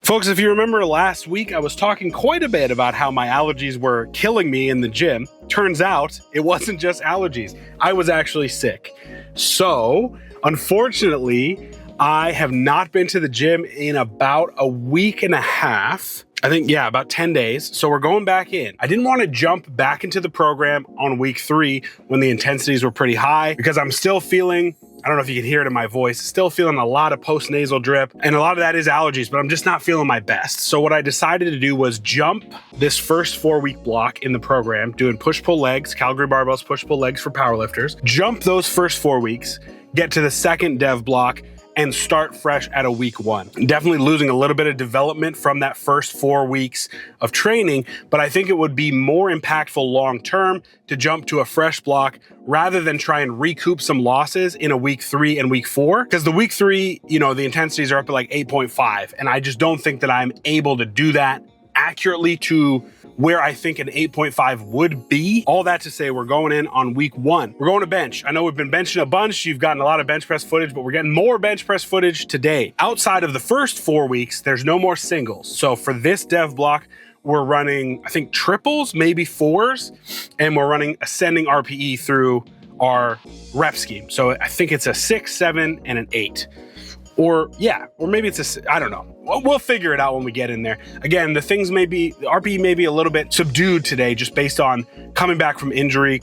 Folks, if you remember last week, I was talking quite a bit about how my allergies were killing me in the gym. Turns out it wasn't just allergies. I was actually sick. So, unfortunately, I have not been to the gym in about a week and a half. I think, yeah, about 10 days. So we're going back in. I didn't want to jump back into the program on week 3 when the intensities were pretty high because I'm still feeling, I don't know if you can hear it in my voice, still feeling a lot of post-nasal drip. And a lot of that is allergies, but I'm just not feeling my best. So what I decided to do was jump this first 4-week block in the program, doing push-pull legs, Calgary barbells, push-pull legs for powerlifters. Jump those first 4 weeks, get to the second dev block, and start fresh at a week 1. Definitely losing a little bit of development from that first 4 weeks of training, but I think it would be more impactful long-term to jump to a fresh block rather than try and recoup some losses in a week 3 and week 4. Because the week 3, you know, the intensities are up at like 8.5, and I just don't think that I'm able to do that accurately to where I think an 8.5 would be. All that to say, we're going in on week 1. We're going to bench. I know we've been benching a bunch. You've gotten a lot of bench press footage, but we're getting more bench press footage today. Outside of the first 4 weeks, there's no more singles. So for this dev block, we're running, I think, triples, maybe 4s, and we're running ascending RPE through our rep scheme. So I think it's a 6, 7, and an 8. Or yeah, or maybe it's I don't know. We'll figure it out when we get in there. Again, the RPE may be a little bit subdued today just based on coming back from injury,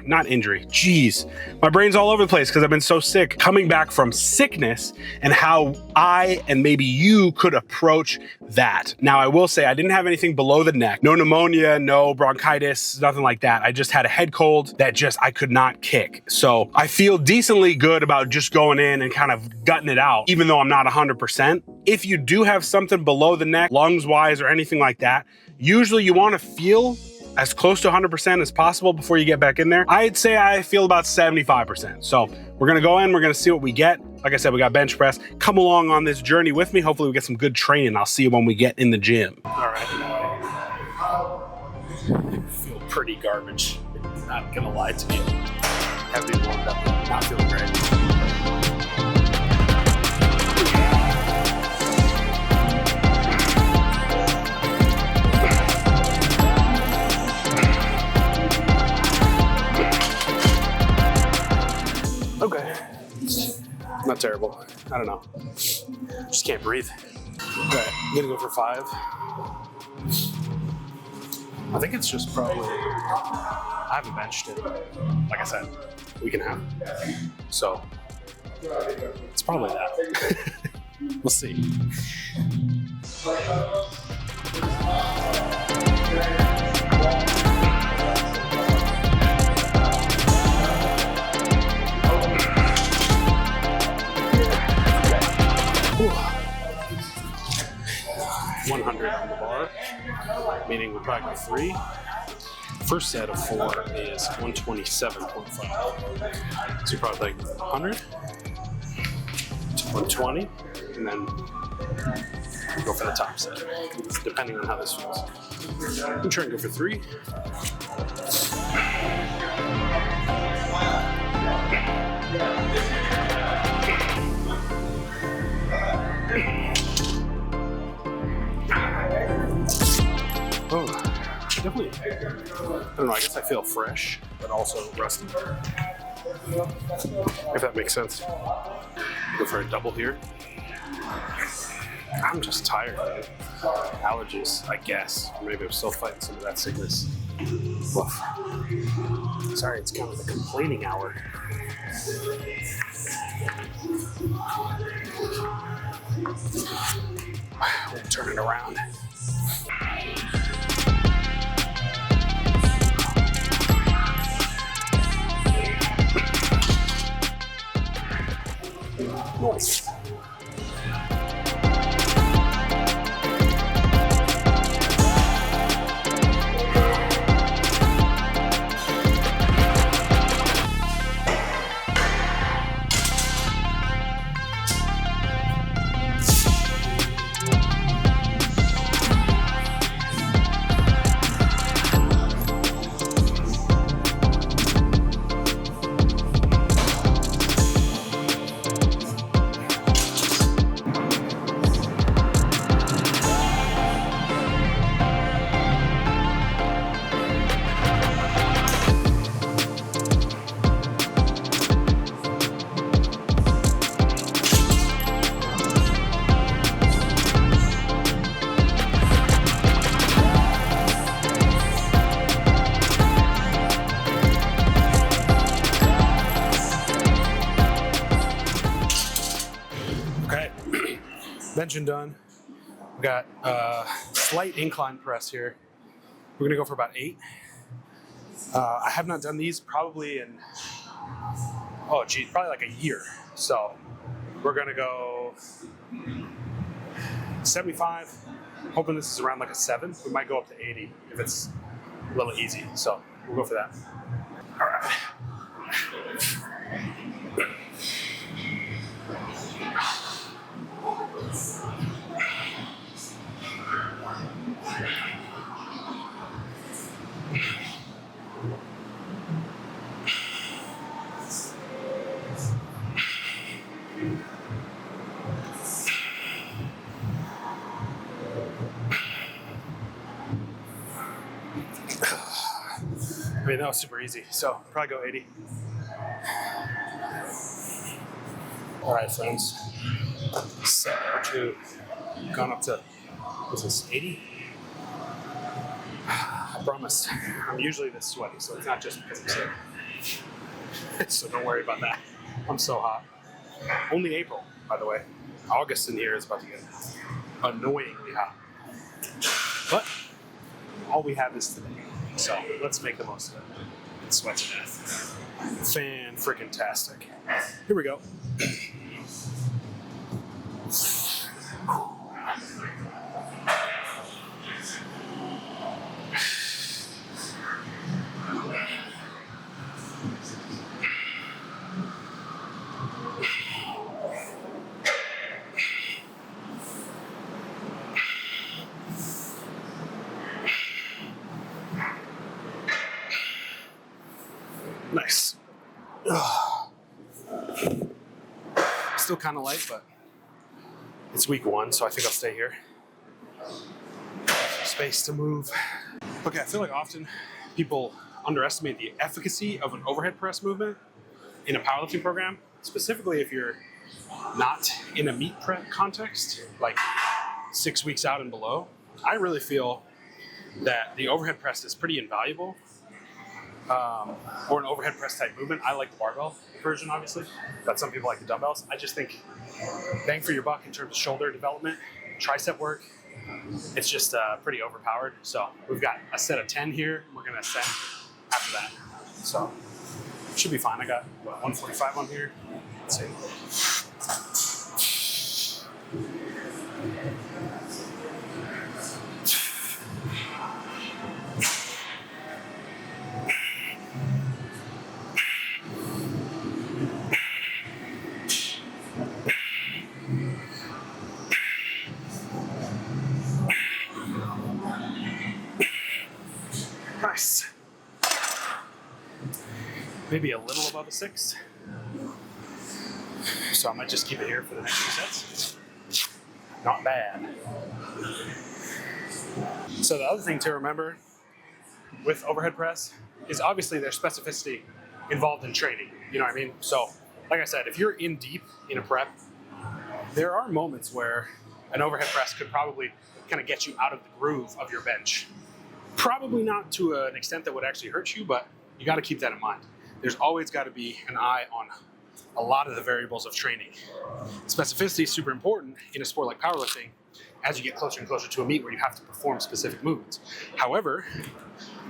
not injury. Jeez, my brain's all over the place because I've been so sick. Coming back from sickness and how I and maybe you could approach that. Now, I will say I didn't have anything below the neck. No pneumonia, no bronchitis, nothing like that. I just had a head cold that I could not kick. So I feel decently good about just going in and kind of gutting it out, even though I'm not 100%. If you do have something below the neck, lungs-wise or anything like that, usually you want to feel as close to 100% as possible before you get back in there. I'd say I feel about 75%. So we're going to go in, we're going to see what we get. Like I said, we got bench press. Come along on this journey with me. Hopefully we get some good training. I'll see you when we get in the gym. All right. I feel pretty garbage. Not going to lie to you. Haven't even warmed up. Not feeling great. Okay, not terrible. I don't know. Just can't breathe. Okay, I'm gonna go for 5. I think it's just probably, I haven't benched it, like I said, week and a half. So, it's probably that. We'll see. Whew. 100 on the bar, meaning we're probably 3. First set of 4 is 127.5. So probably like 100 to 120, and then go for the top set, depending on how this feels. I'm trying to go for 3. Oh, definitely. I don't know, I guess I feel fresh, but also rusty. If that makes sense. Go for a double here. I'm just tired, man. Allergies, I guess. Maybe I'm still fighting some of that sickness. Woof. Sorry, it's kind of the complaining hour. We'll turn it around. Nice. extension done. We got a slight incline press here. We're gonna go for about 8. I have not done these probably in, probably like a year. So we're gonna go 75. Hoping this is around like a 7. We might go up to 80 if it's a little easy. So we'll go for that. All right. I mean, that was super easy, so probably go 80. All right, friends. Set number 2. Gone up to, what's this, 80? I promise. I'm usually this sweaty, so it's not just because I'm sick. So don't worry about that. I'm so hot. Only April, by the way. August in here is about to get annoyingly hot. But all we have is today. So let's make the most of it and sweat to death. Fan-freaking-tastic. Here we go. Nice. Still kind of light, but it's week 1, so I think I'll stay here. Space to move. Okay, I feel like often people underestimate the efficacy of an overhead press movement in a powerlifting program, specifically if you're not in a meet prep context, like 6 weeks out and below. I really feel that the overhead press is pretty invaluable. Or an overhead press type movement. I like the barbell version, obviously, but some people like the dumbbells. I just think bang for your buck in terms of shoulder development, tricep work, it's just pretty overpowered. So we've got a set of 10 here. We're gonna ascend after that. So should be fine. I got 145 on here. Let's see. Nice. Maybe a little above a 6. So I might just keep it here for the next 2 sets. Not bad. So the other thing to remember with overhead press is obviously there's specificity involved in training. You know what I mean? So like I said, if you're in deep in a prep, there are moments where an overhead press could probably kind of get you out of the groove of your bench. Probably not to an extent that would actually hurt you, but you got to keep that in mind. There's always got to be an eye on a lot of the variables of training. Specificity is super important in a sport like powerlifting as you get closer and closer to a meet where you have to perform specific movements. However,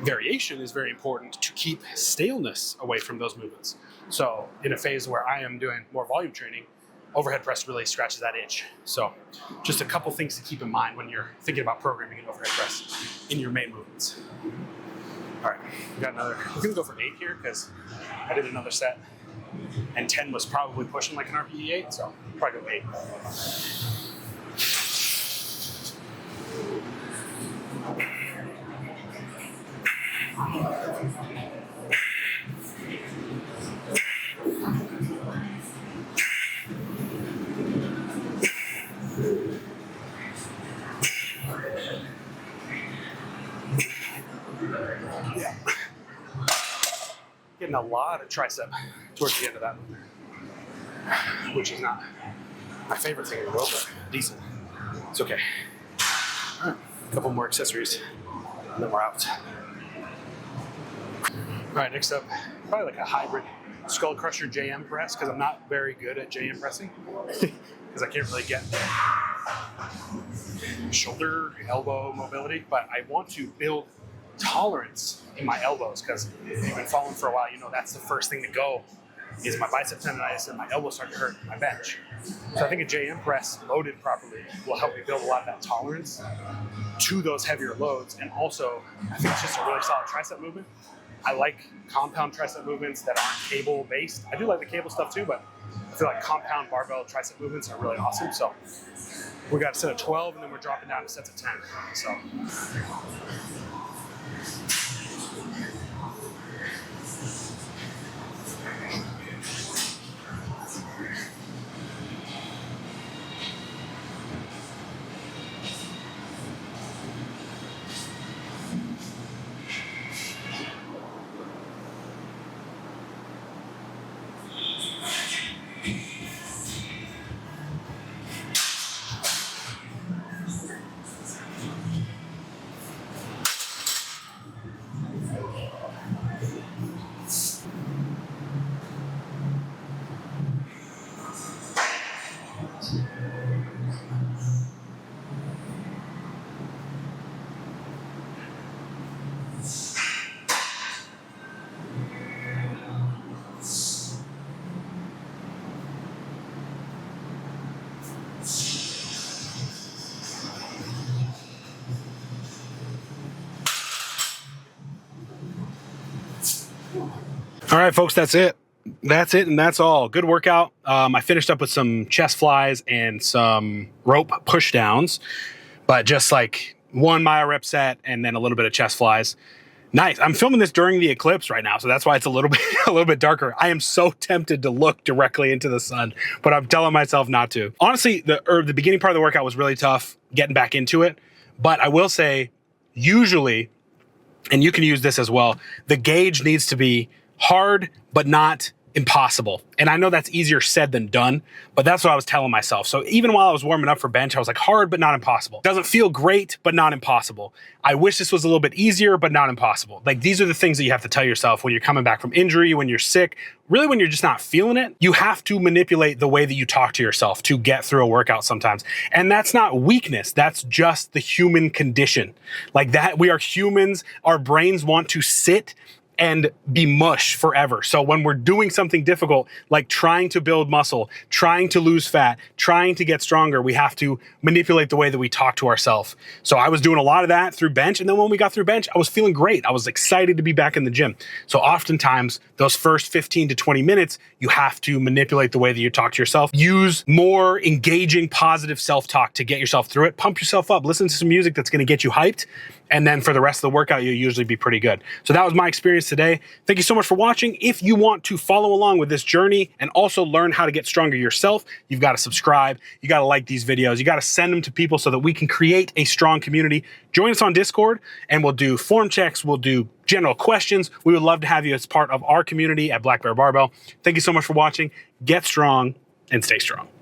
variation is very important to keep staleness away from those movements. So in a phase where I am doing more volume training, overhead press really scratches that itch. So just a couple things to keep in mind when you're thinking about programming an overhead press in your main movements. All right, we got another, we're gonna go for 8 here because I did another set and 10 was probably pushing like an RPE 8, so probably go 8. Yeah. Getting a lot of tricep towards the end of that, which is not my favorite thing in the world, but decent. It's okay. All right, a couple more accessories, and then we're out. All right, next up, probably like a hybrid skull crusher JM press, because I'm not very good at JM pressing, because I can't really get shoulder, elbow mobility, but I want to build tolerance in my elbows, because if you've been following for a while, you know that's the first thing to go is my bicep tendonitis and my elbows start to hurt my bench. So I think a JM press loaded properly will help me build a lot of that tolerance to those heavier loads. And also, I think it's just a really solid tricep movement. I like compound tricep movements that aren't cable based. I do like the cable stuff too, but I feel like compound barbell tricep movements are really awesome. So we got a set of 12 and then we're dropping down to sets of 10. So. All right, folks, that's it. That's it, and that's all. Good workout. I finished up with some chest flies and some rope push downs, but just like 1 myo rep set and then a little bit of chest flies. Nice. I'm filming this during the eclipse right now, so that's why it's a little bit darker. I am so tempted to look directly into the sun, but I'm telling myself not to. Honestly, the beginning part of the workout was really tough getting back into it, but I will say, usually, and you can use this as well, the gauge needs to be hard, but not impossible. And I know that's easier said than done, but that's what I was telling myself. So even while I was warming up for bench, I was like, hard, but not impossible. Doesn't feel great, but not impossible. I wish this was a little bit easier, but not impossible. Like, these are the things that you have to tell yourself when you're coming back from injury, when you're sick, really when you're just not feeling it. You have to manipulate the way that you talk to yourself to get through a workout sometimes. And that's not weakness. That's just the human condition. Like that, we are humans. Our brains want to sit and be mush forever. So when we're doing something difficult, like trying to build muscle, trying to lose fat, trying to get stronger, we have to manipulate the way that we talk to ourselves. So I was doing a lot of that through bench. And then when we got through bench, I was feeling great. I was excited to be back in the gym. So oftentimes those first 15 to 20 minutes, you have to manipulate the way that you talk to yourself. Use more engaging, positive self-talk to get yourself through it. Pump yourself up. Listen to some music that's going to get you hyped. And then for the rest of the workout, you'll usually be pretty good. So that was my experience today. Thank you so much for watching. If you want to follow along with this journey and also learn how to get stronger yourself, you've got to subscribe. You got to like these videos. You got to send them to people so that we can create a strong community. Join us on Discord and we'll do form checks. We'll do general questions. We would love to have you as part of our community at Black Bear Barbell. Thank you so much for watching. Get strong and stay strong.